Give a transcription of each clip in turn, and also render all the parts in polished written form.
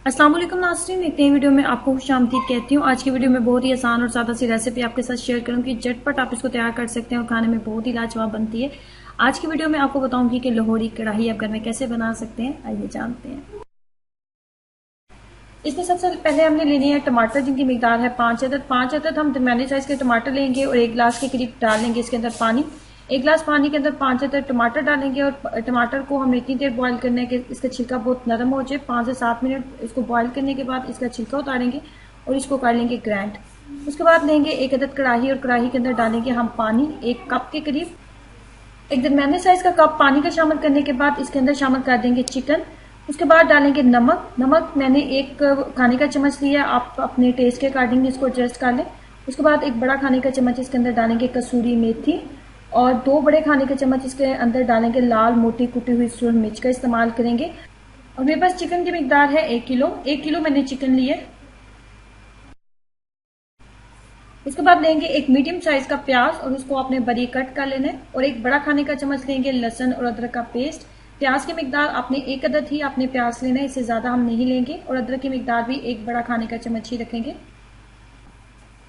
अस्सलाम वालेकुम नाज़रीन, एक नई वीडियो में आपको खुशामदीद कहती हूँ। आज की वीडियो में बहुत ही आसान और सादा सी रेसिपी आपके साथ शेयर करूँगी। झटपट आप इसको तैयार कर सकते हैं और खाने में बहुत ही लाजवाब बनती है। आज की वीडियो में आपको बताऊंगी कि लाहौरी कढ़ाई आप घर में कैसे बना सकते हैं। आइए जानते हैं। इसमें सबसे पहले हमने लेनी है टमाटर, जिनकी मिकदार है 5 अदद। 5 अदद हम दरमियाने साइज के टमाटर लेंगे और 1 गिलास के करीब डाल लेंगे इसके अंदर पानी। 1 गिलास पानी के अंदर 5 अदद टमाटर डालेंगे और टमाटर को हमने इतनी देर बॉईल करना है कि इसका छिलका बहुत नरम हो जाए। 5 से 7 मिनट इसको बॉईल करने के बाद इसका छिलका उतारेंगे और इसको कर लेंगे ग्राइंड। उसके बाद लेंगे 1 अदद कढ़ाई और कढ़ाई के अंदर डालेंगे हम पानी 1 कप के करीब। एक दरमियाने साइज का कप पानी का शामिल करने के बाद इसके अंदर शामिल कर देंगे चिकन। उसके बाद डालेंगे नमक। नमक मैंने 1 खाने का चम्मच लिया, आप अपने टेस्ट के अकॉर्डिंग इसको एडजस्ट कर लें। उसके बाद 1 बड़ा खाने का चम्मच इसके अंदर डालेंगे कसूरी मेथी और 2 बड़े खाने के चम्मच इसके अंदर डालेंगे लाल मोटी कुटी हुई सूरज मिर्च का इस्तेमाल करेंगे। और मेरे पास चिकन की मिकदार है 1 किलो। 1 किलो मैंने चिकन लिया। उसके बाद लेंगे 1 मीडियम साइज का प्याज और उसको आपने बारीक कट कर लेना है और 1 बड़ा खाने का चम्मच लेंगे लहसुन और अदरक का पेस्ट। प्याज की मिकदार आपने 1 अदद ही आपने प्याज लेना है, इससे ज्यादा हम नहीं लेंगे और अदरक की मिकदार भी 1 बड़ा खाने का चम्मच ही रखेंगे।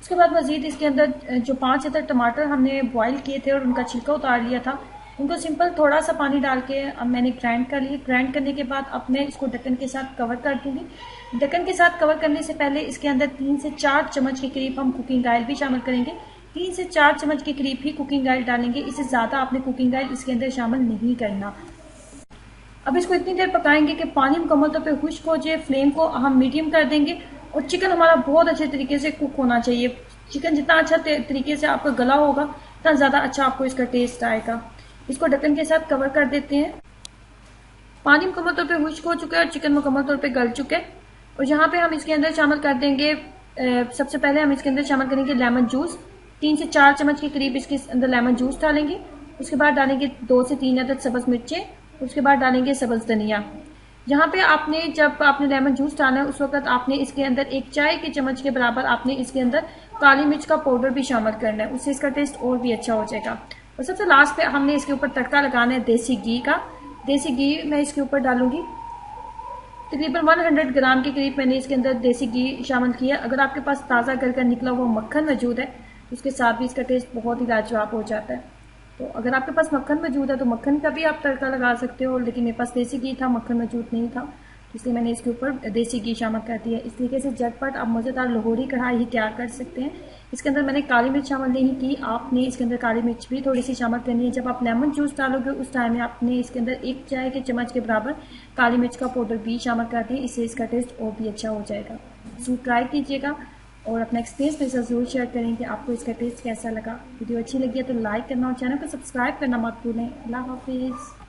उसके बाद मजीद इसके अंदर जो 5 अदद टमाटर हमने बॉईल किए थे और उनका छिलका उतार लिया था, उनको सिंपल थोड़ा सा पानी डाल के अब मैंने ग्राइंड कर लिया। ग्राइंड करने के बाद अब मैं इसको ढक्कन के साथ कवर कर दूंगी। ढक्कन के साथ कवर करने से पहले इसके अंदर 3 से 4 चम्मच के करीब हम कुकिंग ऑयल भी शामिल करेंगे। 3 से 4 चम्मच के करीब ही कुकिंग ऑयल डालेंगे, इससे ज्यादा आपने कुकिंग ऑयल इसके अंदर शामिल नहीं करना। अब इसको इतनी देर पकाएंगे कि पानी मुकम्मल तौर पे खुश्क हो जाए। फ्लेम को हम मीडियम कर देंगे और चिकन हमारा बहुत अच्छे तरीके से कुक होना चाहिए। चिकन जितना अच्छा तरीके से आपका गला होगा उतना ज्यादा अच्छा आपको इसका टेस्ट आएगा। इसको ढक्कन के साथ कवर कर देते हैं। पानी मुकम्मल तौर पे खुश्क हो चुका है और चिकन मुकम्मल तौर पे गल चुका है। और यहाँ पे हम इसके अंदर शामिल कर देंगे, सबसे पहले हम इसके अंदर शामिल करेंगे लेमन जूस। 3 से 4 चम्मच के करीब इसके अंदर लेमन जूस डालेंगे। उसके बाद डालेंगे 2 से 3 अदद सब्ज मिर्चें। उसके बाद डालेंगे सब्ज धनिया। यहाँ पे आपने जब आपने लेमन जूस डाला है उस वक्त आपने इसके अंदर 1 चाय के चम्मच के बराबर आपने इसके अंदर काली मिर्च का पाउडर भी शामिल करना है, उससे इसका टेस्ट और भी अच्छा हो जाएगा। और सबसे लास्ट पे हमने इसके ऊपर तड़का लगाना है देसी घी का। देसी घी मैं इसके ऊपर डालूंगी तकरीबन 100 ग्राम के करीब मैंने इसके अंदर देसी घी शामिल किया। अगर आपके पास ताज़ा घर का निकला हुआ मक्खन मौजूद है तो उसके साथ भी इसका टेस्ट बहुत ही लाजवाब हो जाता है। तो अगर आपके पास मक्खन मौजूद है तो मक्खन का भी आप तड़का लगा सकते हो, लेकिन मेरे पास देसी घी था, मक्खन मौजूद नहीं था, तो इसलिए मैंने इसके ऊपर देसी घी शामिल कर दिया। इस तरीके से झटपट आप मज़ेदार लाहौरी कढ़ाई ही तैयार कर सकते हैं। इसके अंदर मैंने काली मिर्च शामिल नहीं की, आपने इसके अंदर काली मिर्च भी थोड़ी सी शामिल करनी है। जब आप लेमन जूस डालोगे उस टाइम में आपने इसके अंदर 1 चाय के चम्मच के बराबर काली मिर्च का पाउडर भी शामिल कर दिए, इससे इसका टेस्ट और भी अच्छा हो जाएगा। ज़रूर ट्राई कीजिएगा और अपना एक्सपीरियंस मेरे साथ जरूर शेयर करें कि आपको इसका टेस्ट कैसा लगा। वीडियो अच्छी लगी है तो लाइक करना और चैनल को सब्सक्राइब करना मत भूलें। अल्लाह हाफिज़।